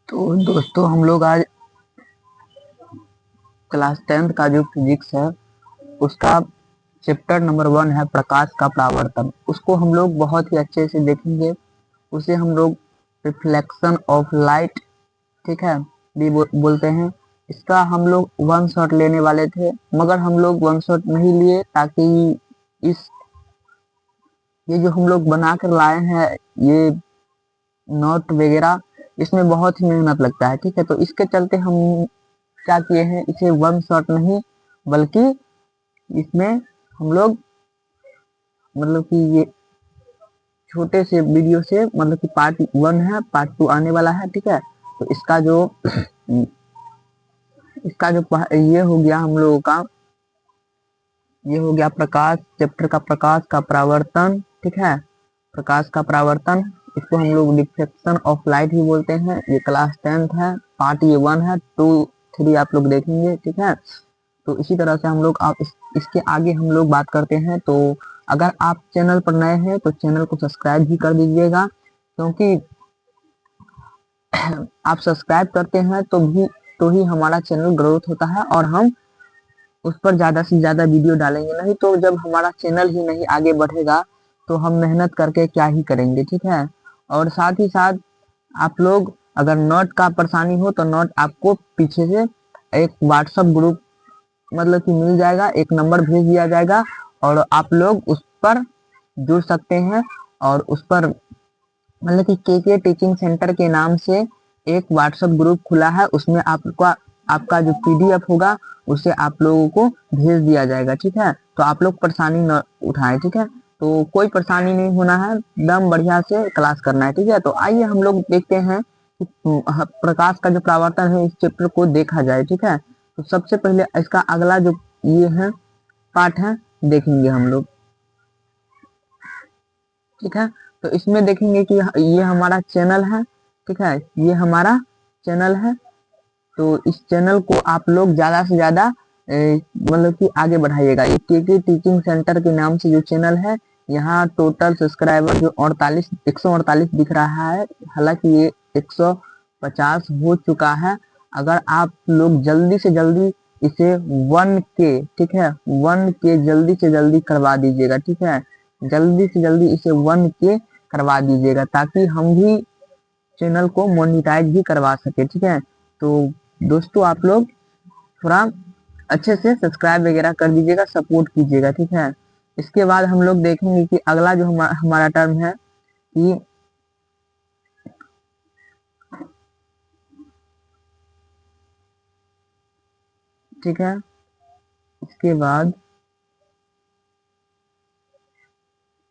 तो दोस्तों हम लोग आज क्लास 10th का जो फिजिक्स है उसका चैप्टर नंबर 1 है प्रकाश का परावर्तन। उसको हम लोग बहुत ही अच्छे से देखेंगे। उसे हम लोग रिफ्लेक्शन ऑफ लाइट, ठीक है, भी बोलते हैं। इसका हम लोग वन शॉट लेने वाले थे, मगर हम लोग वन शॉट नहीं लिए, ताकि इस ये जो हम लोग बना कर लाए हैं, ये नोट वगैरह, इसमें बहुत ही मेहनत लगता है, ठीक है। तो इसके चलते हम क्या किए हैं, इसे वन शॉट नहीं बल्कि इसमें हम लोग मतलब कि ये छोटे से वीडियो से, मतलब कि पार्ट 1 है, पार्ट 2 आने वाला है, ठीक है। तो ये हो गया हम लोगों का, ये हो गया प्रकाश चैप्टर का, प्रकाश का परावर्तन, ठीक है। प्रकाश का परावर्तन, इसको हम लोग डिफ्रेक्शन ऑफ लाइट भी बोलते हैं। ये क्लास 10th है, पार्ट ये 1 है, 2 3 आप लोग देखेंगे, ठीक है। तो इसी तरह से हम लोग इसके आगे हम लोग बात करते हैं। तो अगर आप चैनल पर नए हैं तो चैनल को सब्सक्राइब भी कर दीजिएगा, क्योंकि आप सब्सक्राइब करते हैं तो ही हमारा चैनल ग्रोथ होता है और हम उस पर ज़्यादा से ज़्यादा वीडियो डालेंगे। नहीं तो जब हमारा चैनल ही नहीं आगे बढ़ेगा तो हम मेहनत करके क्या ही करेंगे, ठीक है। और साथ ही साथ आप लोग अगर नोट का परेशानी हो तो नोट आपको पीछे से एक व्हाट्सएप ग्रुप मतलब कि मिल जाएगा, एक नंबर भेज दिया जाएगा और आप लोग उस पर जुड़ सकते हैं। और उस पर मतलब कि के टीचिंग सेंटर के नाम से एक व्हाट्सएप ग्रुप खुला है, उसमें आपका जो पीडीएफ होगा उसे आप लोगों को भेज दिया जाएगा, ठीक है। तो आप लोग परेशानी न उठाएं, ठीक है। तो कोई परेशानी नहीं होना है, एकदम बढ़िया से क्लास करना है, ठीक है। तो आइए हम लोग देखते हैं कि प्रकाश का जो परावर्तन है, इस चैप्टर को देखा जाए, ठीक है। तो सबसे पहले इसका अगला जो ये है पार्ट है, देखेंगे हम लोग, ठीक है। तो इसमें देखेंगे कि ये हमारा चैनल है, ठीक है, ये हमारा चैनल है। तो इस चैनल को आप लोग ज्यादा से ज्यादा मतलब कि आगे बढ़ाइएगा। ये के टीचिंग सेंटर के नाम से जो चैनल है, यहाँ टोटल सब्सक्राइबर जो 148 दिख रहा है, हालांकि ये 150 हो चुका है। अगर आप लोग जल्दी से जल्दी इसे 1K, ठीक है, 1K जल्दी से जल्दी करवा दीजिएगा, ठीक है। जल्दी से जल्दी इसे 1K करवा दीजिएगा, ताकि हम भी चैनल को मोनिटाइज भी करवा सके, ठीक है। तो दोस्तों आप लोग थोड़ा अच्छे से सब्सक्राइब वगैरह कर दीजिएगा, सपोर्ट कीजिएगा, ठीक है। इसके बाद हम लोग देखेंगे कि अगला जो हमारा टर्म है कि ठीक है। इसके बाद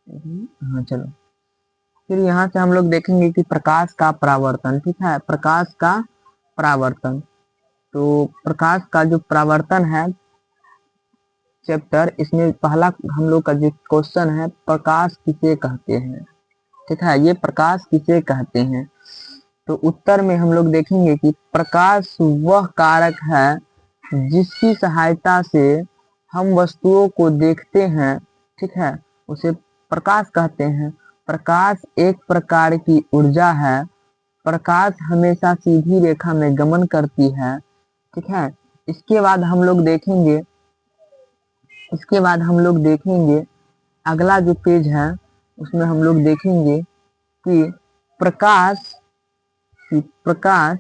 हाँ चलो, फिर यहाँ से हम लोग देखेंगे कि प्रकाश का परावर्तन, ठीक है, प्रकाश का परावर्तन। तो प्रकाश का जो परावर्तन है चैप्टर, इसमें पहला हम लोग का जो क्वेश्चन है, प्रकाश किसे कहते हैं, ठीक है, ये प्रकाश किसे कहते हैं। तो उत्तर में हम लोग देखेंगे कि प्रकाश वह कारक है जिसकी सहायता से हम वस्तुओं को देखते हैं, ठीक है, उसे प्रकाश कहते हैं। प्रकाश एक प्रकार की ऊर्जा है। प्रकाश हमेशा सीधी रेखा में गमन करती है, ठीक है। इसके बाद हम लोग देखेंगे इसके बाद हम लोग देखेंगे अगला जो पेज है, उसमें हम लोग देखेंगे कि प्रकाश प्रकाश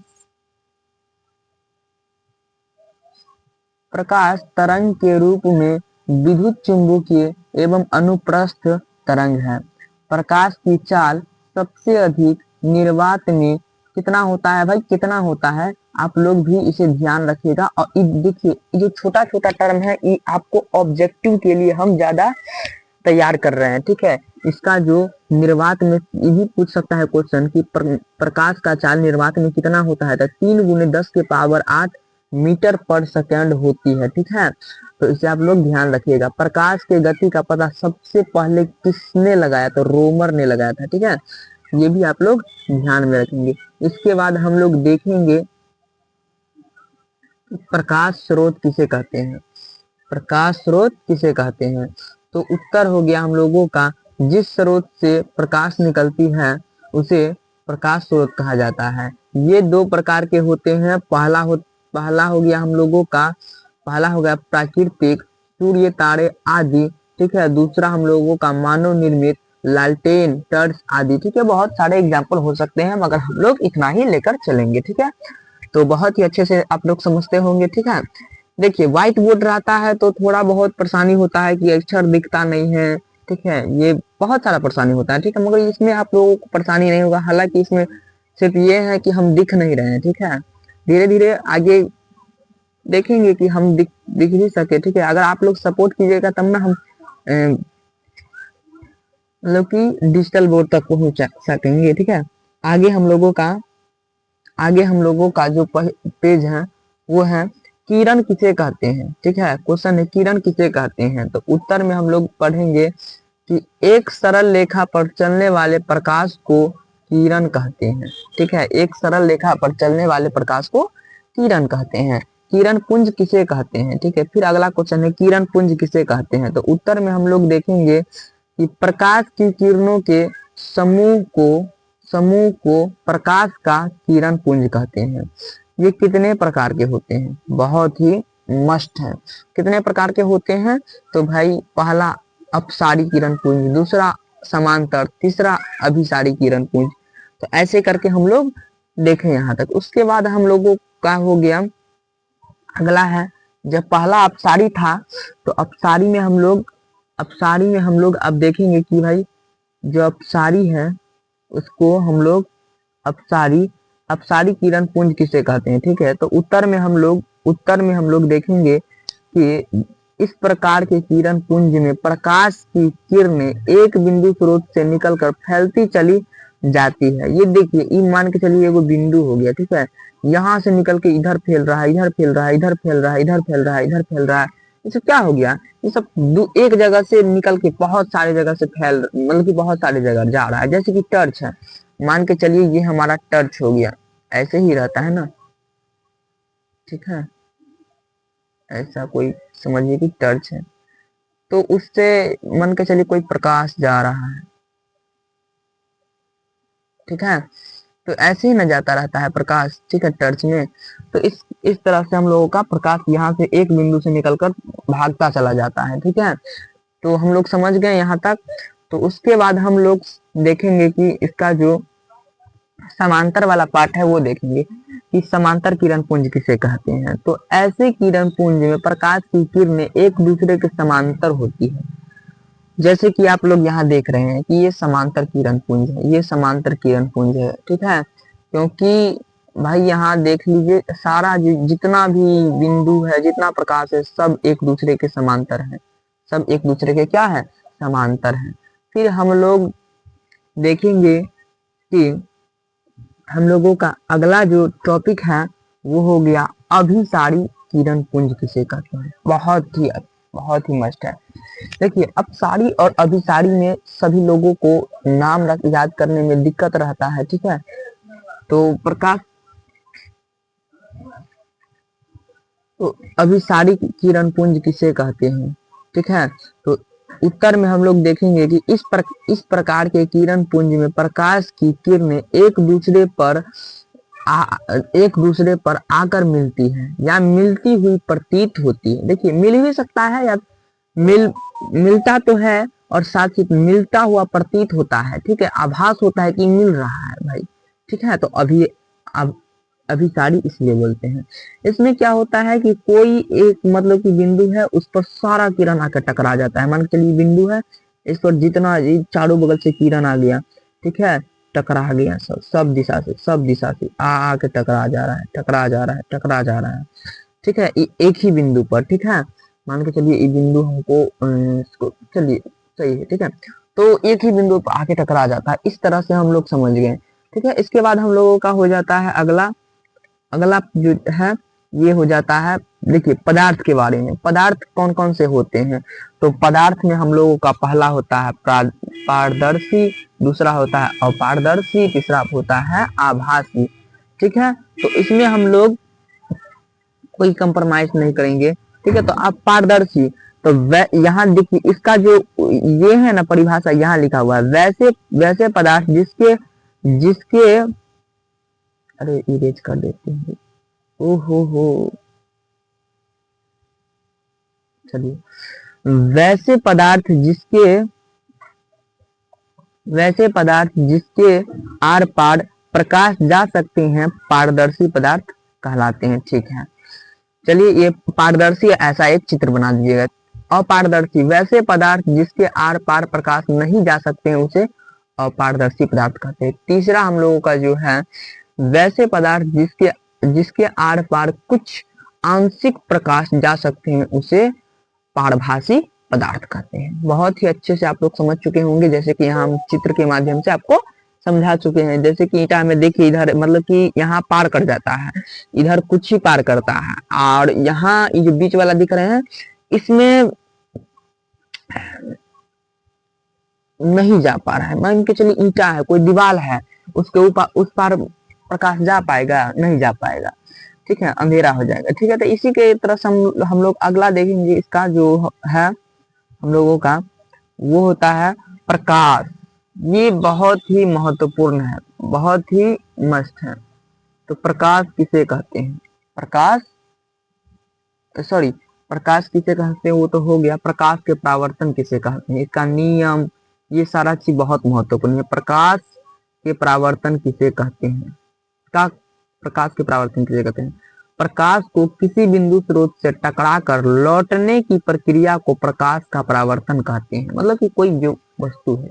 प्रकाश तरंग के रूप में विद्युत चुम्बकीय एवं अनुप्रस्थ तरंग है। प्रकाश की चाल सबसे अधिक निर्वात में कितना होता है भाई, कितना होता है, आप लोग भी इसे ध्यान रखिएगा। और देखिए, ये जो छोटा छोटा टर्म है, ये आपको ऑब्जेक्टिव के लिए हम ज्यादा तैयार कर रहे हैं, ठीक है। इसका जो निर्वात में, ये भी पूछ सकता है क्वेश्चन कि प्रकाश का चाल निर्वात में कितना होता है, तो 3 × 10⁸ मीटर पर सेकंड होती है, ठीक है। तो इसे आप लोग ध्यान रखिएगा। प्रकाश के गति का पता सबसे पहले किसने लगाया, तो रोमर ने लगाया था, ठीक है। ये भी आप लोग ध्यान में रखेंगे। इसके बाद हम लोग देखेंगे प्रकाश स्रोत किसे कहते हैं, प्रकाश स्रोत किसे कहते हैं। तो उत्तर हो गया हम लोगों का, जिस स्रोत से प्रकाश निकलती है उसे प्रकाश स्रोत कहा जाता है। ये दो प्रकार के होते हैं। पहला हो गया हम लोगों का, पहला हो गया प्राकृतिक, सूर्य, तारे आदि, ठीक है। दूसरा हम लोगों का मानव निर्मित, लालटेन, टर्च आदि, ठीक है। बहुत सारे एग्जाम्पल हो सकते हैं मगर हम लोग इतना ही लेकर चलेंगे, ठीक है। तो बहुत ही अच्छे से आप लोग समझते होंगे, ठीक है। देखिए व्हाइट बोर्ड रहता है तो थोड़ा बहुत परेशानी होता है कि अक्षर दिखता नहीं है, ठीक है। ये बहुत सारा परेशानी होता है, ठीक है। मगर इसमें आप लोगों को परेशानी नहीं होगा। हालांकि इसमें सिर्फ ये है कि हम दिख नहीं रहे हैं, ठीक है। धीरे धीरे आगे देखेंगे कि हम दिख भी सके, ठीक है। अगर आप लोग सपोर्ट कीजिएगा तब ना हम मतलब कि डिजिटल बोर्ड तक पहुंच सकेंगे, ठीक है। आगे हम लोगों का आगे हम लोगों का जो पेज है वो है किरण किसे कहते हैं, ठीक है। क्वेश्चन है किरण किसे कहते हैं। तो उत्तर में हम लोग पढ़ेंगे कि एक सरल रेखा पर चलने वाले प्रकाश को किरण कहते हैं, ठीक है। एक सरल रेखा पर चलने वाले प्रकाश को किरण कहते हैं। किरण पुंज किसे कहते हैं, ठीक है। फिर अगला क्वेश्चन है किरण पुंज किसे कहते हैं। तो उत्तर में हम लोग देखेंगे कि प्रकाश की किरणों के समूह को प्रकाश का किरण पुंज कहते हैं। ये कितने प्रकार के होते हैं, बहुत ही मस्त है। कितने प्रकार के होते हैं तो भाई पहला अपसारी किरण पुंज, दूसरा समांतर, तीसरा अभिसारी किरण पुंज। तो ऐसे करके हम लोग देखें यहाँ तक। उसके बाद हम लोगों का हो गया अगला है, जब पहला अपसारी था तो अपसारी में हम लोग अब देखेंगे कि भाई जो अपसारी है उसको हम लोग अपसारी किरण पुंज किसे कहते हैं, ठीक है। तो उत्तर में हम लोग देखेंगे कि इस प्रकार के किरण पुंज में प्रकाश की किरणें एक बिंदु स्रोत से निकलकर फैलती चली जाती है। ये देखिए, ये मान के चलिए एगो बिंदु हो गया, ठीक है। यहाँ से निकल के इधर फैल रहा है, इधर फैल रहा है, इधर फैल रहा है, इधर फैल रहा है, इधर फैल रहा है। इससे क्या हो गया, ये सब एक जगह से निकल के बहुत सारे जगह से फैल, मतलब कि बहुत सारे जगह जा रहा है। जैसे कि टर्च है, मान के चलिए ये हमारा टर्च हो गया, ऐसे ही रहता है ना, ठीक है। ऐसा कोई समझिए कि टर्च है, तो उससे मान के चलिए कोई प्रकाश जा रहा है, ठीक है। तो ऐसे ही न जाता रहता है प्रकाश, ठीक है, टर्च में। तो इस तरह से हम लोगों का प्रकाश यहाँ से एक बिंदु से निकलकर भागता चला जाता है, ठीक है। तो हम लोग समझ गए यहाँ तक। तो उसके बाद हम लोग देखेंगे कि इसका जो समांतर वाला पार्ट है वो देखेंगे कि समांतर किरण पुंज किसे कहते हैं। तो ऐसे किरण पुंज में प्रकाश की किरणें एक दूसरे के समांतर होती है। जैसे कि आप लोग यहाँ देख रहे हैं कि ये समांतर किरण पुंज है, ये समांतर किरण पुंज है, ठीक है। क्योंकि भाई यहाँ देख लीजिए सारा जितना भी बिंदु है, जितना प्रकाश है, सब एक दूसरे के समांतर है, सब एक दूसरे के क्या है, समांतर है। फिर हम लोग देखेंगे कि हम लोगों का अगला जो टॉपिक है वो हो गया अभिसारी किरण पुंज किसे कहते हैं। बहुत ही मस्त है। देखिए अपसारी और अभिसारी में सभी लोगों को नाम याद करने में दिक्कत रहता है, ठीक है। तो तो अभिसारी किरण पुंज किसे कहते हैं, ठीक है। तो उत्तर में हम लोग देखेंगे कि इस प्रकार के किरण पुंज में प्रकाश की किरणें एक दूसरे पर आकर मिलती है या मिलती हुई प्रतीत होती है। देखिए मिल भी सकता है या मिलता तो है और साथ ही मिलता हुआ प्रतीत होता है, ठीक है। आभास होता है कि मिल रहा है भाई, ठीक है। तो अभिसारी इसलिए बोलते हैं। इसमें क्या होता है कि कोई एक मतलब कि बिंदु है, उस पर सारा किरण आकर टकरा जाता है। मान के चलिए बिंदु है, इस पर जितना चारों बगल से किरण आ गया, ठीक है, टकरा गया, सब दिशा से आके टकरा जा रहा है, ठीक है। एक ही बिंदु पर, ठीक है। मान के चलिए ये बिंदु हमको चलिए सही है, ठीक है। तो एक ही बिंदु पर आके टकरा जाता है। इस तरह से हम लोग समझ गए, ठीक है। इसके बाद हम लोगों का हो जाता है अगला जो है ये हो जाता है, देखिए पदार्थ के बारे में। पदार्थ कौन कौन से होते हैं। तो पदार्थ में हम लोगों का पहला होता है पारदर्शी, दूसरा होता है अपारदर्शी, तीसरा होता है आभासी, ठीक है। तो इसमें हम लोग कोई कंप्रोमाइज नहीं करेंगे, ठीक है। तो आप पारदर्शी, तो यहाँ देखिए इसका जो ये है ना परिभाषा यहाँ लिखा हुआ है, वैसे पदार्थ जिसके, अरे इरेज कर देते हैं, ओहो हो, चलिए, वैसे पदार्थ जिसके वैसे पदार्थ जिसके आर पार प्रकाश जा सकते हैं पारदर्शी पदार्थ कहलाते हैं। ठीक है, चलिए ये पारदर्शी ऐसा एक चित्र बना दीजिएगा। अपारदर्शी, वैसे पदार्थ जिसके आर पार प्रकाश नहीं जा सकते हैं उसे अपारदर्शी पदार्थ कहते हैं। तीसरा हम लोगों का जो है, वैसे पदार्थ जिसके जिसके आर पार कुछ आंशिक प्रकाश जा सकते हैं उसे पारभासी पदार्थ कहते हैं। बहुत ही अच्छे से आप लोग समझ चुके होंगे, जैसे कि यहाँ हम चित्र के माध्यम से आपको समझा चुके हैं। जैसे कि ईटा में देखिए, इधर मतलब कि यहाँ पार कर जाता है, इधर कुछ ही पार करता है, और यहाँ ये जो बीच वाला दिख रहे हैं इसमें नहीं जा पा रहा है। मान के चलिए ईटा है, कोई दीवार है, उसके ऊपर उस पार प्रकाश जा पाएगा? नहीं जा पाएगा। ठीक है, अंधेरा हो जाएगा। ठीक है, तो इसी के तरह से हम लोग अगला देखेंगे। इसका जो है हम लोगों का, वो होता है प्रकाश। ये बहुत ही महत्वपूर्ण है, बहुत ही मस्त है। तो प्रकाश किसे कहते हैं? प्रकाश, सॉरी, प्रकाश किसे कहते हैं वो तो हो गया। प्रकाश के परावर्तन किसे कहते हैं, इसका नियम, ये सारा चीज बहुत महत्वपूर्ण है। प्रकाश के परावर्तन किसे कहते हैं? का प्रकाश के परावर्तन किसे कहते हैं? प्रकाश को किसी बिंदु स्रोत से टकराकर लौटने की प्रक्रिया को प्रकाश का परावर्तन कहते हैं। मतलब कि कोई जो वस्तु है,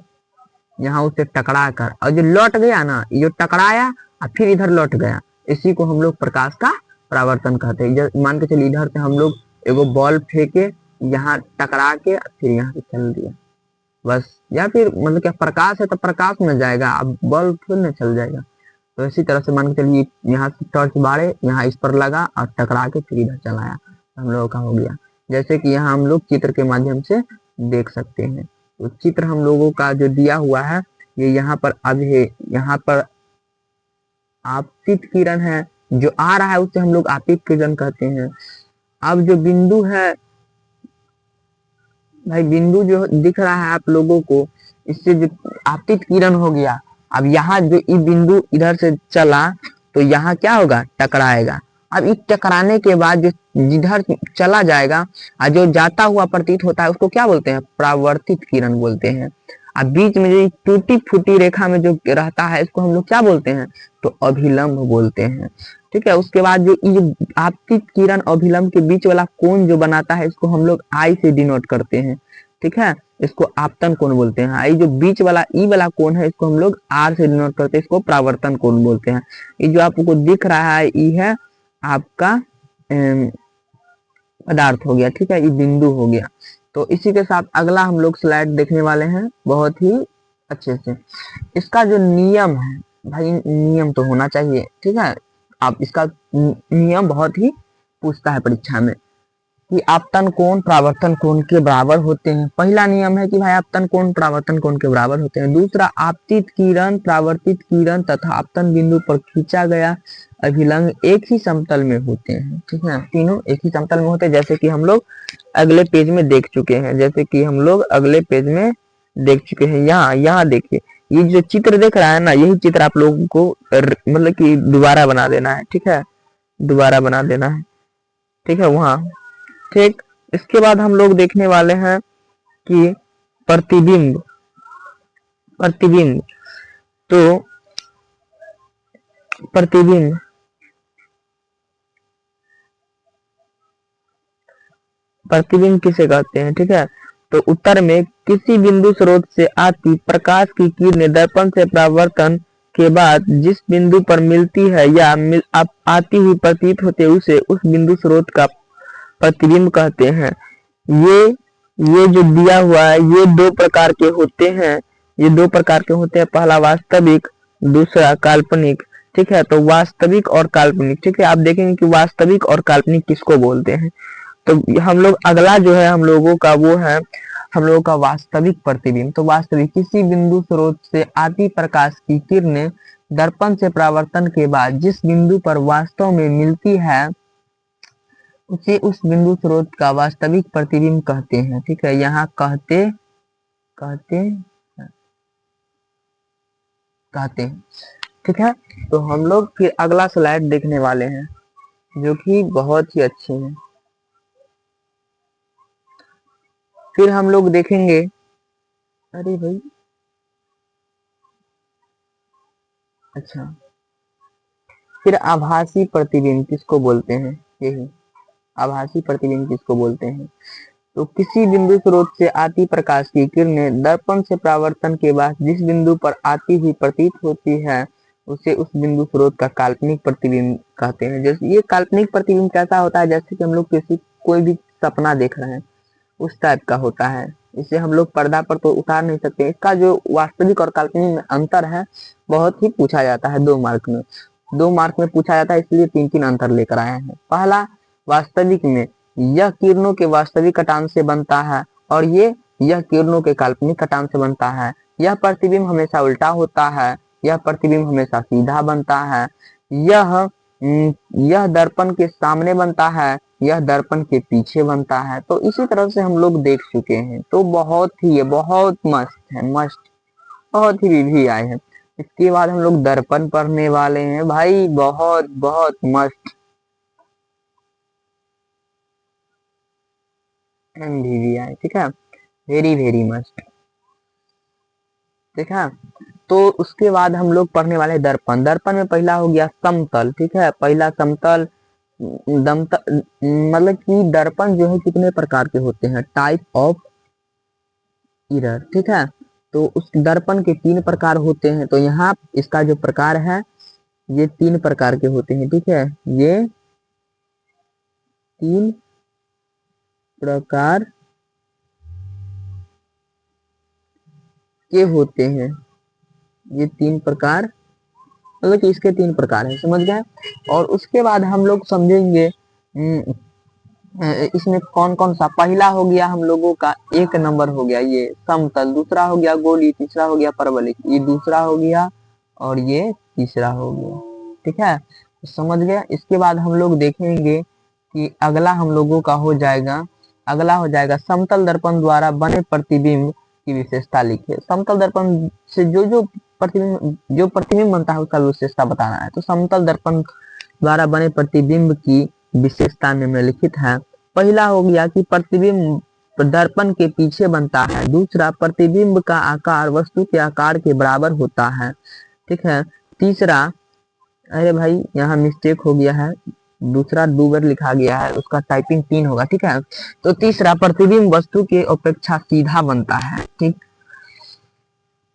यहाँ उसे टकरा कर और जो लौट गया ना, ये टकराया और फिर इधर लौट गया, इसी को हम लोग प्रकाश का परावर्तन कहते हैं। मान के चलिए इधर से हम लोग एगो बॉल फेंके, यहाँ टकरा के फिर यहाँ से चल दिया बस, या फिर मतलब क्या प्रकाश है तो प्रकाश में जाएगा, अब बॉल फिर न चल जाएगा। तो इसी तरह से मान के चलिए यहाँ से टॉर्च बारे यहाँ इस पर लगा और टकरा के फिर इधर चलाया, हम लोगों का हो गया। जैसे कि यहाँ हम लोग चित्र के माध्यम से देख सकते हैं। तो चित्र हम लोगों का जो दिया हुआ है, ये यहाँ पर अभी है, यहाँ पर आपतित किरण है, जो आ रहा है उसे हम लोग आपतित किरण कहते हैं। अब जो बिंदु है भाई, बिंदु जो दिख रहा है आप लोगों को, इससे जो आपतित किरण हो गया, अब यहाँ जो ये बिंदु इधर से चला तो यहाँ क्या होगा? टकराएगा। अब इस टकराने के बाद जो जिधर चला जाएगा और जो जाता हुआ प्रतीत होता है उसको क्या बोलते हैं? परावर्तित किरण बोलते हैं। अब बीच में जो टूटी फूटी रेखा में जो रहता है इसको हम लोग क्या बोलते हैं? तो अभिलंब बोलते हैं। ठीक है, उसके बाद जो ये आपतित किरण अभिलंब के बीच वाला कोण जो बनाता है इसको हम लोग आई से डिनोट करते हैं। ठीक है, इसको आपतन कोण बोलते हैं। ये जो बीच वाला ई वाला कोण है इसको हम लोग आर से डिनोट करते हैं, इसको परावर्तन कोण बोलते हैं। ये जो आपको दिख रहा है ई है आपका पदार्थ हो गया। ठीक है, ये बिंदु हो गया। तो इसी के साथ अगला हम लोग स्लाइड देखने वाले हैं बहुत ही अच्छे से। इसका जो नियम है भाई, नियम तो होना चाहिए। ठीक है, आप इसका नियम बहुत ही पूछता है परीक्षा में कि आपतन कोण परावर्तन कोण के बराबर होते हैं। पहला नियम है कि भाई आपतन कोण परावर्तन कोण के बराबर होते हैं। दूसरा, आपतित किरण परावर्तित किरण तथा आपतन बिंदु पर खींचा गया अभिलंब एक ही समतल में होते हैं। ठीक है, तीनों एक ही समतल में होते हैं, जैसे कि हम लोग अगले पेज में देख चुके हैं। जैसे कि हम लोग अगले पेज में देख चुके हैं। यहाँ देखिए, ये जो चित्र देख रहा है ना, यही चित्र आप लोगों को मतलब कि दोबारा बना देना है। ठीक है, दोबारा बना देना है। ठीक है, वहां ठीक। इसके बाद हम लोग देखने वाले हैं कि प्रतिबिंब। प्रतिबिंब तो प्रतिबिंब प्रतिबिंब किसे कहते हैं? ठीक है, तो उत्तर में किसी बिंदु स्रोत से आती प्रकाश की किरणें दर्पण से परावर्तन के बाद जिस बिंदु पर मिलती है या आती हुई प्रतीत होती है उसे उस बिंदु स्रोत का प्रतिबिंब कहते हैं। ये जो दिया हुआ है ये दो प्रकार के होते हैं। ये दो प्रकार के होते हैं, पहला वास्तविक, दूसरा काल्पनिक। ठीक है, तो वास्तविक और काल्पनिक। ठीक है, आप देखेंगे कि वास्तविक और काल्पनिक किसको बोलते हैं। तो हम लोग अगला जो है हम लोगों का वो है हम लोगों का वास्तविक प्रतिबिंब। तो वास्तविक, किसी बिंदु स्रोत से आती प्रकाश की किरणें दर्पण से परावर्तन के बाद जिस बिंदु पर वास्तव में मिलती है उसे उस बिंदु स्रोत का वास्तविक प्रतिबिंब कहते हैं। ठीक है, यहाँ कहते कहते कहते हैं। ठीक है, तो हम लोग फिर अगला स्लाइड देखने वाले हैं जो कि बहुत ही अच्छे हैं। फिर हम लोग देखेंगे, अरे भाई, अच्छा, फिर आभासी प्रतिबिंब किसको बोलते हैं? यही आभासी प्रतिबिंब किसको बोलते हैं? तो किसी बिंदु स्रोत से आती प्रकाश की किरणें दर्पण से परावर्तन के बाद जिस बिंदु पर आती हुई प्रतीत होती है उसे उस बिंदु स्रोत का काल्पनिक प्रतिबिंब कहते हैं। जैसे ये काल्पनिक प्रतिबिंब कैसा होता है? जैसे कि हम लोग कोई भी सपना देख रहे हैं उस टाइप का होता है। इसे हम लोग पर्दा पर तो उतार नहीं सकते। इसका जो वास्तविक और काल्पनिक में अंतर है बहुत ही पूछा जाता है 2 मार्क में। 2 मार्क में पूछा जाता है, इसलिए 3-3 अंतर लेकर आए हैं। पहला, वास्तविक में यह किरणों के वास्तविक कटान से बनता है और यह किरणों के काल्पनिक कटान से बनता है। यह प्रतिबिंब हमेशा उल्टा होता है, यह प्रतिबिंब हमेशा सीधा बनता है। यह यह दर्पण के सामने बनता है, यह दर्पण के पीछे बनता है। तो इसी तरह से हम लोग देख चुके हैं। तो बहुत मस्त है, मस्त, बहुत ही विधि आए हैं। इसके बाद हम लोग दर्पण पढ़ने वाले हैं भाई, बहुत बहुत मस्त MVVI। ठीक है, वेरी वेरी मस्त। ठीक है, तो उसके बाद हम लोग पढ़ने वाले दर्पण। दर्पण में पहला हो गया समतल। ठीक है, पहला समतल मतलब कि दर्पण जो है कितने प्रकार के होते हैं? Type of mirror. ठीक है, तो उस दर्पण के 3 प्रकार होते हैं। तो यहाँ इसका जो प्रकार है ये 3 प्रकार के होते हैं। ठीक है, ये 3 प्रकार के होते हैं। ये 3 प्रकार, मतलब कि इसके 3 प्रकार है, समझ गए? और उसके बाद हम लोग समझेंगे इसमें कौन कौन सा। पहला हो गया हम लोगों का 1 नंबर हो गया ये समतल, दूसरा हो गया गोली, तीसरा हो गया परवलिक, ये दूसरा हो गया और ये तीसरा हो गया। ठीक है, तो समझ गए? इसके बाद हम लोग देखेंगे कि अगला हम लोगों का हो जाएगा, अगला हो जाएगा समतल दर्पण द्वारा बने प्रतिबिंब की विशेषता लिखिए। समतल दर्पण से जो प्रतिबिंब बनता है उसका विशेषता बताना है। तो समतल दर्पण द्वारा बने प्रतिबिंब की विशेषता निम्नलिखित है। पहला हो गया कि प्रतिबिंब दर्पण के पीछे बनता है। दूसरा, प्रतिबिंब का आकार वस्तु के आकार के बराबर होता है। ठीक है, तीसरा, अरे भाई यहाँ मिस्टेक हो गया है, दूसरा 2 बार लिखा गया है, उसका टाइपिंग 3 होगा। ठीक है, तो तीसरा, प्रतिबिंब वस्तु के अपेक्षा सीधा बनता है। ठीक,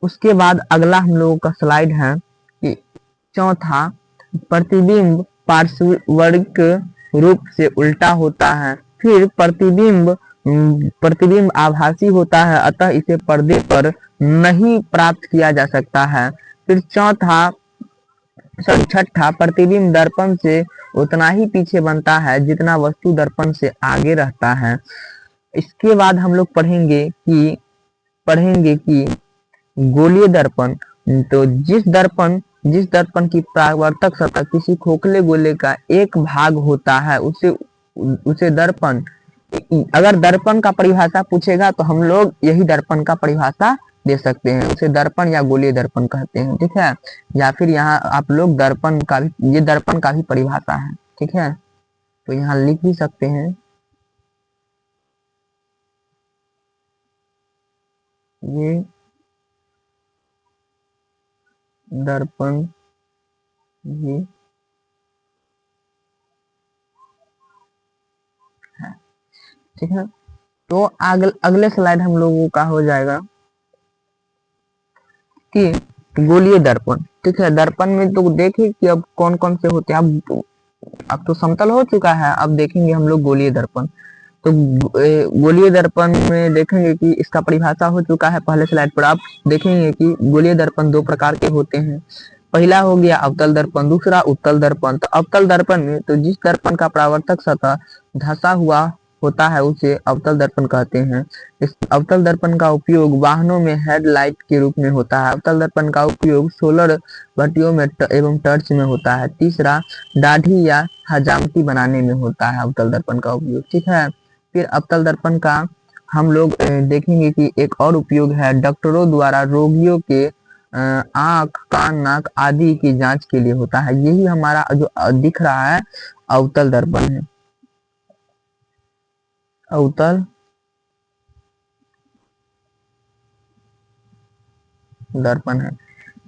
उसके बाद अगला हम लोगों का स्लाइड है कि चौथा, प्रतिबिंब पार्श्ववर्ग रूप से उल्टा होता है। फिर प्रतिबिंब आभासी होता है, अतः इसे पर्दे पर नहीं प्राप्त किया जा सकता है। फिर छठा, प्रतिबिंब दर्पण से उतना ही पीछे बनता है जितना वस्तु दर्पण से आगे रहता है। इसके बाद हम लोग पढ़ेंगे कि गोलीय दर्पण। तो जिस दर्पण की परावर्तक सतह किसी खोखले गोले का एक भाग होता है उसे दर्पण। अगर दर्पण का परिभाषा पूछेगा तो हम लोग यही दर्पण का परिभाषा दे सकते हैं, उसे दर्पण या गोलीय दर्पण कहते हैं। ठीक है, या फिर यहाँ आप लोग दर्पण का भी, ये दर्पण का भी परिभाषा है। ठीक है, तो यहाँ लिख भी सकते हैं, ये दर्पण ये है। ठीक है, तो अगले स्लाइड हम लोगों का हो जाएगा कि गोलीय दर्पण। ठीक है, दर्पण में तो देखें कि अब कौन कौन से होते हैं। अब तो समतल हो चुका है, अब देखेंगे हम लोग गोलीय दर्पण। तो गोलीय दर्पण में देखेंगे कि इसका परिभाषा हो चुका है पहले स्लाइड पर। आप देखेंगे कि गोलीय दर्पण 2 प्रकार के होते हैं। पहला हो गया अवतल दर्पण, दूसरा उत्तल दर्पण। तो अवतल दर्पण में तो जिस दर्पण का परावर्तक सतह धंसा हुआ होता है उसे अवतल दर्पण कहते हैं। इस अवतल दर्पण का उपयोग वाहनों में हेडलाइट के रूप में होता है। अवतल दर्पण का उपयोग सोलर भट्टियों में एवं टर्च में होता है। तीसरा, दाढ़ी या हजामती बनाने में होता है अवतल दर्पण का उपयोग। ठीक है, फिर अवतल दर्पण का हम लोग देखेंगे कि एक और उपयोग है, डॉक्टरों द्वारा रोगियों के आंख, कान, नाक आदि की जांच के लिए होता है। यही हमारा जो दिख रहा है अवतल दर्पण है, अवतल दर्पण है।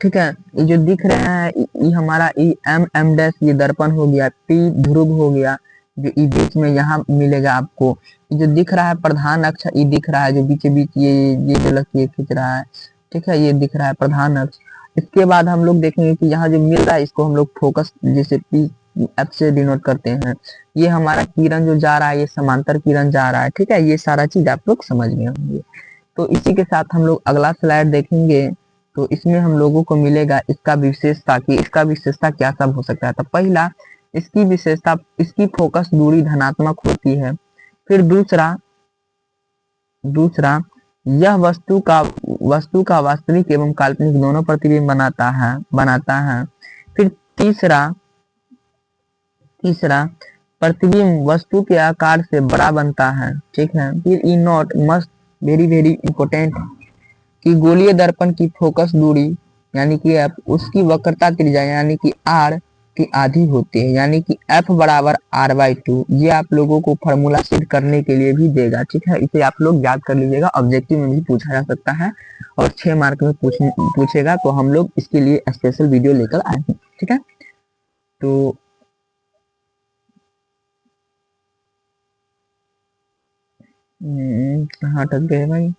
ठीक है, ये जो दिख रहे हैं ये हमारा ई एम एम डैश ये दर्पण हो गया, पी ध्रुव हो गया, जो ई बीच में यहाँ मिलेगा आपको। ये जो दिख रहा है प्रधान अक्ष ये दिख रहा है, जो बीच बीच ये जो लकीर खींच रहा है, ठीक है, ये दिख रहा है प्रधान अक्ष। इसके बाद हम लोग देखेंगे कि यहाँ जो मिल रहा है इसको हम लोग फोकस जैसे पी एफ से डिनोट करते हैं। ये हमारा किरण जो जा रहा है ये समांतर किरण जा रहा है। ठीक है, ये सारा चीज आप लोग समझ गए होंगे। तो इसी के साथ हम लोग अगला स्लाइड देखेंगे। तो इसमें हम लोगों को मिलेगा इसका विशेषता, कि इसका विशेषता क्या सब हो सकता है। तो पहला इसकी विशेषता, इसकी फोकस दूरी धनात्मक होती है। फिर दूसरा दूसरा यह वस्तु का वास्तविक एवं काल्पनिक दोनों प्रतिबिंब बनाता है। फिर तीसरा तीसरा प्रतिबिंब वस्तु के आकार से बड़ा बनता है। ठीक है, फिर ई not must very very important कि गोलीय दर्पण की फोकस दूरी यानी कि एफ, उसकी वक्रता त्रिज्या यानी कि आर की आधी होती है, यानी कि एफ बराबर आर बाई टू। ये आप लोगों को फॉर्मूला सिद्ध करने के लिए भी देगा। ठीक है, इसे आप लोग याद कर लीजिएगा, ऑब्जेक्टिव में भी पूछा जा सकता है और 6 मार्क में पूछेगा। तो हम लोग इसके लिए स्पेशल वीडियो लेकर आए हैं। ठीक है, तो कहाँ अटक गए भाई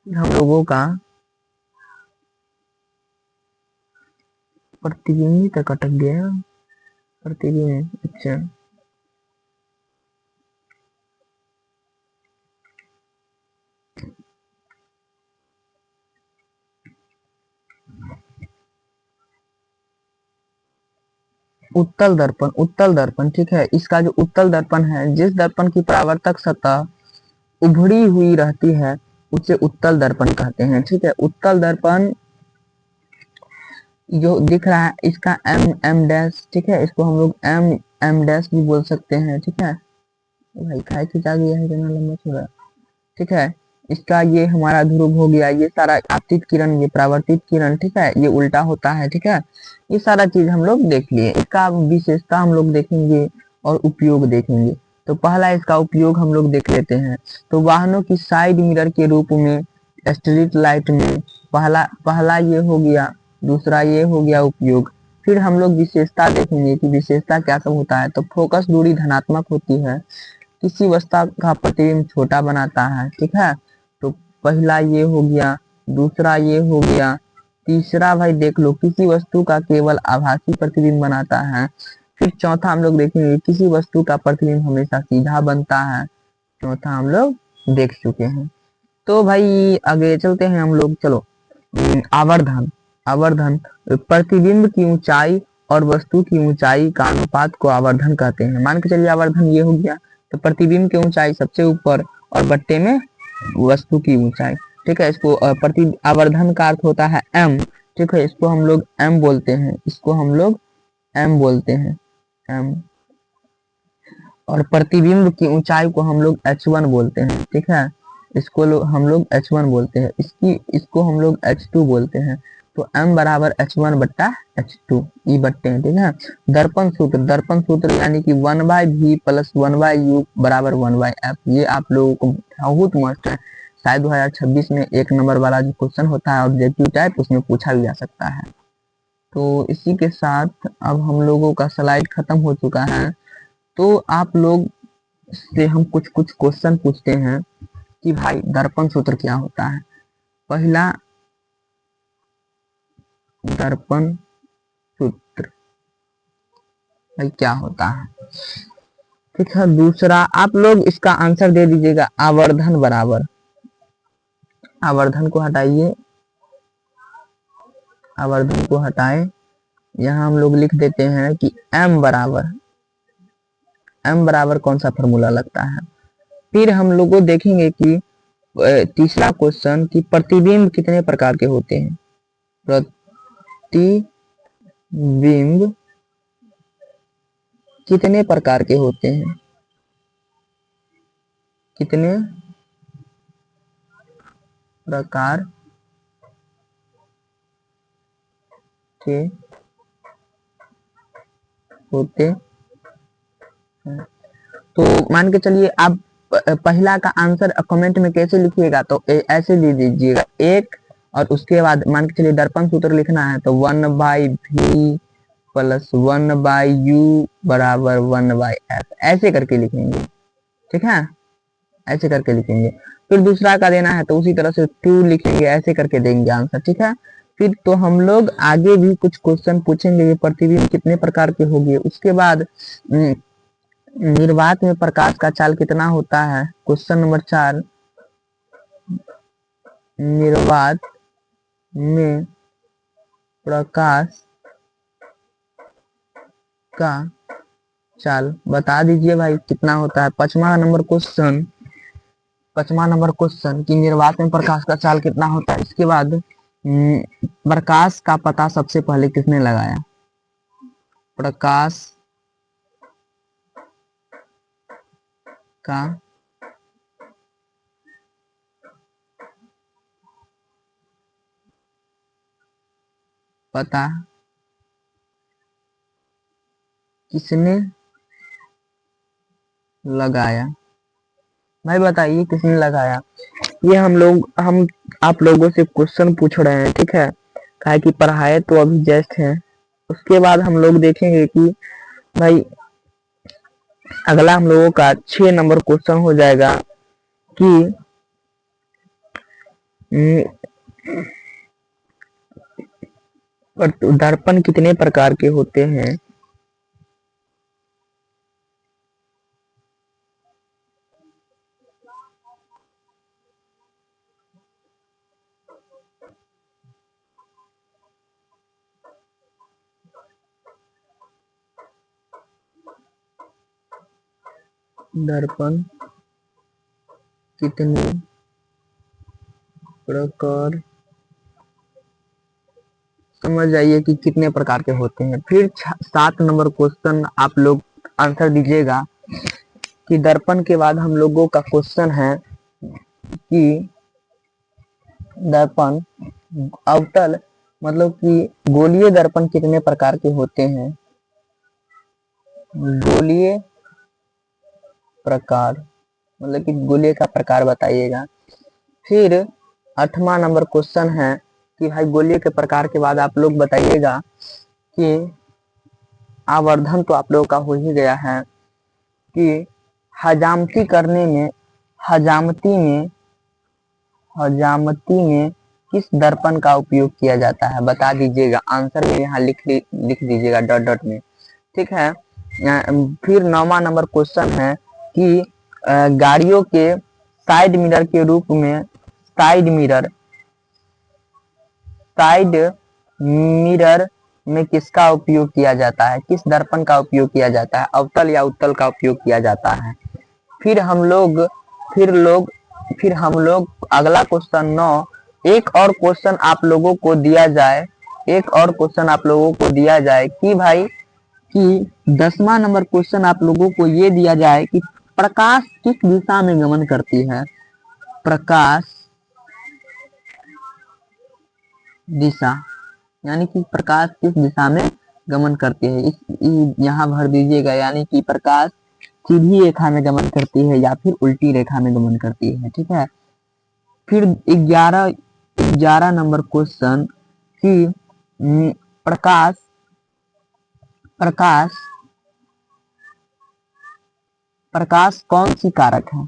हम लोगों का, प्रतिबिंब तक अटक गया, प्रतिबिंब, अच्छा। उत्तल दर्पण, ठीक है, इसका जो उत्तल दर्पण है, जिस दर्पण की परावर्तक सतह उभड़ी हुई रहती है उसे उत्तल दर्पण कहते हैं। ठीक है, उत्तल दर्पण जो दिख रहा है इसका एम एम डैश, ठीक है, इसको हम लोग एम एम डैश भी बोल सकते हैं। ठीक है भाई, खाए खिंचा गया है इतना लंबा चौड़ा। ठीक है, इसका ये हमारा ध्रुव हो गया, ये सारा आपतित किरण, ये परावर्तित किरण, ठीक है, ये उल्टा होता है। ठीक है, ये सारा चीज हम लोग देख लिए। इसका विशेषता हम लोग देखेंगे और उपयोग देखेंगे। तो पहला इसका उपयोग हम लोग देख लेते हैं। तो वाहनों की साइड मिरर के रूप में, स्ट्रीट लाइट में, पहला पहला ये हो गया, दूसरा ये हो गया उपयोग। फिर हम लोग विशेषता देखेंगे कि विशेषता क्या सब होता है। तो फोकस दूरी धनात्मक होती है, किसी वस्तु का प्रतिबिंब छोटा बनाता है। ठीक है, तो पहला ये हो गया, दूसरा ये हो गया, तीसरा भाई देख लो किसी वस्तु का केवल आभासी प्रतिबिंब बनाता है। फिर चौथा हम लोग देखेंगे किसी वस्तु का प्रतिबिंब हमेशा सीधा बनता है। चौथा हम लोग देख चुके हैं। तो भाई आगे चलते हैं हम लोग, चलो। आवर्धन, आवर्धन प्रतिबिंब की ऊंचाई और वस्तु की ऊंचाई का अनुपात को आवर्धन कहते हैं। मान के चलिए आवर्धन ये हो गया, तो प्रतिबिंब की ऊंचाई सबसे ऊपर और बट्टे में वस्तु की ऊंचाई। ठीक है, इसको प्रति आवर्धन का अर्थ होता है एम। ठीक है, इसको हम लोग एम बोलते हैं, इसको हम लोग एम बोलते हैं, एम। और प्रतिबिंब की ऊंचाई को हम लोग H1 बोलते हैं। ठीक है, इसको हम लोग H1 बोलते हैं, इसको हम लोग H2 बोलते हैं। तो m बराबर H1 बट्टा H2 ई बट्टे हैं। ठीक है, दर्पण सूत्र यानी कि 1/v प्लस 1/u बराबर 1/f। ये आप लोगों को बहुत मस्त है, शायद 2026 में 1 नंबर वाला जो क्वेश्चन होता है ऑब्जेक्टिव टाइप, उसमें पूछा भी जा सकता है। तो इसी के साथ अब हम लोगों का स्लाइड खत्म हो चुका है। तो आप लोग से हम कुछ कुछ क्वेश्चन पूछते हैं कि भाई दर्पण सूत्र क्या होता है। पहला, दर्पण सूत्र भाई क्या होता है। ठीक है, दूसरा आप लोग इसका आंसर दे दीजिएगा, आवर्धन बराबर, आवर्धन को हटाइए, आवर्धन को हटाए, यहाँ हम लोग लिख देते हैं कि m बराबर, m बराबर कौन सा फॉर्मूला लगता है। फिर हम लोग देखेंगे कि तीसरा क्वेश्चन कि प्रतिबिंब कितने प्रकार के होते हैं। प्रतिबिंब कितने प्रकार के होते हैं, कितने प्रकार के होते हैं। तो मान के चलिए आप पहला का आंसर कमेंट में कैसे लिखिएगा, तो ऐसे दे दीजिएगा एक, और उसके बाद मान के चलिए दर्पण सूत्र लिखना है तो 1/v प्लस 1/u बराबर 1/f, ऐसे करके लिखेंगे। ठीक है, ऐसे करके लिखेंगे। फिर दूसरा का देना है तो उसी तरह से 2 लिखेंगे, ऐसे करके देंगे आंसर। ठीक है, फिर तो हम लोग आगे भी कुछ क्वेश्चन पूछेंगे, ये प्रतिबिंब कितने प्रकार के होंगे। उसके बाद निर्वात में प्रकाश का चाल कितना होता है। क्वेश्चन नंबर 4, निर्वात में प्रकाश का चाल बता दीजिए भाई कितना होता है। 5वां नंबर क्वेश्चन कि निर्वात में प्रकाश का चाल कितना होता है। इसके बाद प्रकाश का पता सबसे पहले किसने लगाया। प्रकाश का पता किसने लगाया, भाई बताइए किसने लगाया। ये हम आप लोगों से क्वेश्चन पूछ रहे हैं। ठीक है, काहे कि पढ़ाए तो अभी जस्ट है। उसके बाद हम लोग देखेंगे कि भाई अगला हम लोगों का 6 नंबर क्वेश्चन हो जाएगा कि दर्पण कितने प्रकार के होते हैं। दर्पण कितने प्रकार, समझ जाइए कि कितने प्रकार के होते हैं। फिर 7 नंबर क्वेश्चन आप लोग आंसर दीजिएगा कि दर्पण के बाद हम लोगों का क्वेश्चन है कि दर्पण अवतल मतलब कि गोलीय दर्पण कितने प्रकार के होते हैं। गोलीय प्रकार मतलब कि गोलीय का प्रकार बताइएगा। फिर 8वां नंबर क्वेश्चन है कि भाई गोलीय के प्रकार के बाद आप लोग बताइएगा कि आवर्धन तो आप लोगों का हो ही गया है कि हजामती करने में हजामती में किस दर्पण का उपयोग किया जाता है, बता दीजिएगा। आंसर में यहाँ लिख दीजिएगा डॉट डॉट में। ठीक है, फिर 9वां नंबर क्वेश्चन है कि गाड़ियों के साइड मिरर के रूप में साइड मिरर में किसका उपयोग किया जाता है, किस दर्पण का उपयोग किया जाता है, अवतल या उत्तल का उपयोग किया जाता है। फिर हम लोग अगला क्वेश्चन 9, एक और क्वेश्चन आप लोगों को दिया जाए कि भाई कि 10वां नंबर क्वेश्चन आप लोगों को ये दिया जाए कि प्रकाश किस दिशा में गमन करती है। प्रकाश दिशा यानी कि प्रकाश किस दिशा में गमन करती है, इस यहाँ भर दीजिएगा। यानी कि प्रकाश सीधी रेखा में गमन करती है या फिर उल्टी रेखा में गमन करती है। ठीक है, फिर 11 नंबर क्वेश्चन कि प्रकाश प्रकाश प्रकाश कौन सी कारक है।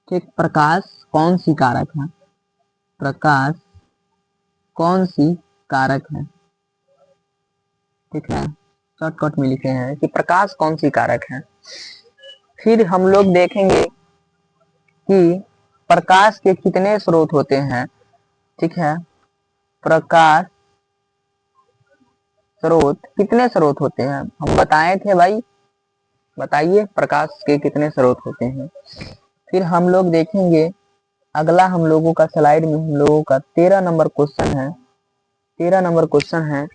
ठीक, प्रकाश कौन सी कारक है, प्रकाश कौन सी कारक है। ठीक है, शॉर्टकट में लिखे हैं कि प्रकाश कौन सी कारक है। फिर हम लोग देखेंगे कि प्रकाश के कितने स्रोत होते हैं। ठीक है, प्रकाश स्रोत कितने स्रोत होते हैं, हम बताए थे भाई, बताइए प्रकाश के कितने स्रोत होते हैं। फिर हम लोग देखेंगे अगला हम लोगों का स्लाइड में हम लोगों का 13 नंबर क्वेश्चन है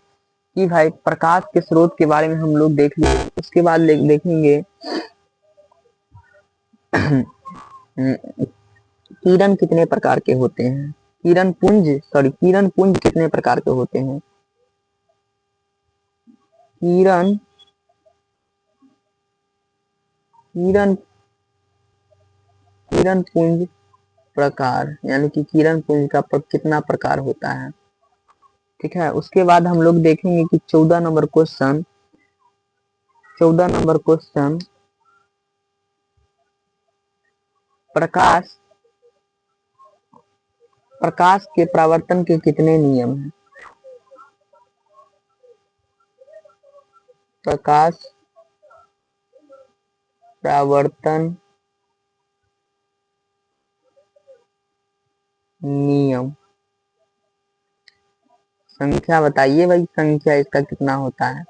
कि भाई प्रकाश के स्रोत के बारे में हम लोग देख लेंगे। उसके बाद देखेंगे किरण कितने प्रकार के होते हैं, किरण पुंज कितने प्रकार के होते हैं। किरण किरण किरण पुंज प्रकार, यानी कि किरण पुंज का कितना प्रकार होता है। ठीक है, उसके बाद हम लोग देखेंगे कि 14 नंबर क्वेश्चन प्रकाश प्रकाश के परावर्तन के कितने नियम हैं। प्रकाश परावर्तन नियम, संख्या बताइए भाई, संख्या इसका कितना होता है,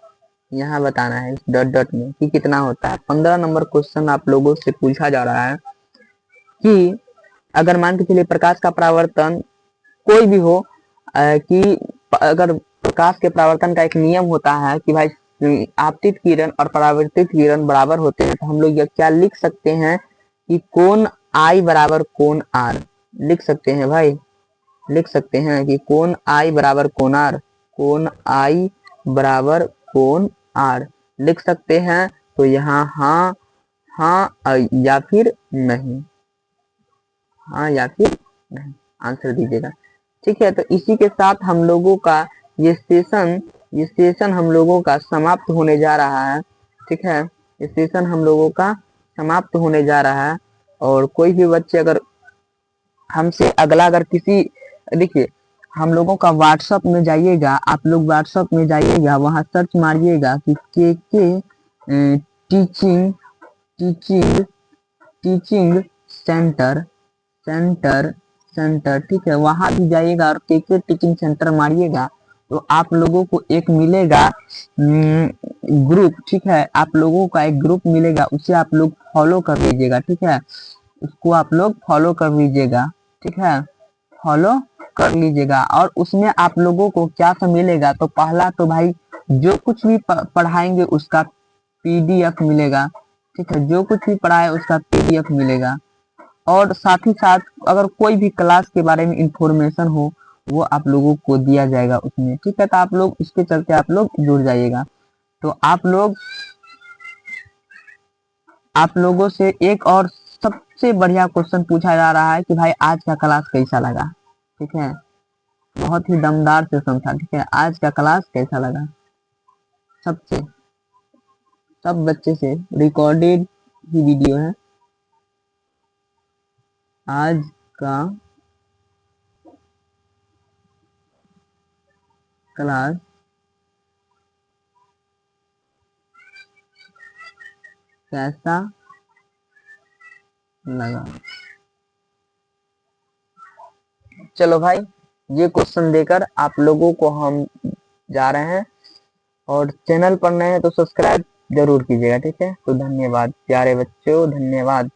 यहाँ बताना है इस डॉट डॉट में कि कितना होता है। 15 नंबर क्वेश्चन आप लोगों से पूछा जा रहा है कि अगर मान के चलिए प्रकाश का परावर्तन कोई भी हो, कि अगर प्रकाश के परावर्तन का एक नियम होता है कि भाई आपतित किरण और परावर्तित किरण बराबर होते हैं, तो हम लोग यह क्या लिख सकते हैं कि कोण आई बराबर कोण आर लिख सकते हैं भाई, लिख सकते हैं कि कोण आई बराबर कोण आर, कोण आई बराबर कोण आर लिख सकते हैं। तो यहाँ हाँ हाँ या फिर नहीं, हाँ या फिर नहीं आंसर दीजिएगा। ठीक है, तो इसी के साथ हम लोगों का ये सेशन हम लोगों का समाप्त होने जा रहा है। ठीक है, ये सेशन हम लोगों का समाप्त होने जा रहा है। और कोई भी बच्चे अगर हमसे अगला अगर किसी, देखिए हम लोगों का व्हाट्सएप में जाइएगा, आप लोग व्हाट्सएप में जाइएगा, वहां सर्च मारिएगा कि के teaching teaching teaching centre centre centre. ठीक है, वहां भी जाइएगा और के टीचिंग सेंटर मारिएगा तो आप लोगों को एक मिलेगा ग्रुप। ठीक है, आप लोगों का एक ग्रुप मिलेगा, उसे आप लोग फॉलो कर लीजिएगा। ठीक है, उसको आप लोग फॉलो कर लीजिएगा। ठीक है, फॉलो कर लीजिएगा। और उसमें आप लोगों को क्या सब मिलेगा, तो पहला तो भाई जो कुछ भी पढ़ाएंगे उसका पीडीएफ मिलेगा। ठीक है, जो कुछ भी पढ़ाए उसका पीडीएफ मिलेगा। और साथ ही साथ अगर कोई भी क्लास के बारे में इंफॉर्मेशन हो वो आप लोगों को दिया जाएगा उसमें। ठीक है, तो आप लोग इसके चलते आप लोग जुड़ जाइएगा। तो आप लोगों से एक और सबसे बढ़िया क्वेश्चन पूछा जा रहा है कि भाई आज का क्लास कैसा लगा। ठीक है, बहुत ही दमदार से समझा। ठीक है, आज का क्लास कैसा लगा, सबसे सब बच्चे से रिकॉर्डेड ही वीडियो है। आज का क्लास कैसा लगा। चलो भाई, ये क्वेश्चन देकर आप लोगों को हम जा रहे हैं। और चैनल पर नए हैं तो सब्सक्राइब जरूर कीजिएगा। ठीक है, तो धन्यवाद प्यारे बच्चों, धन्यवाद।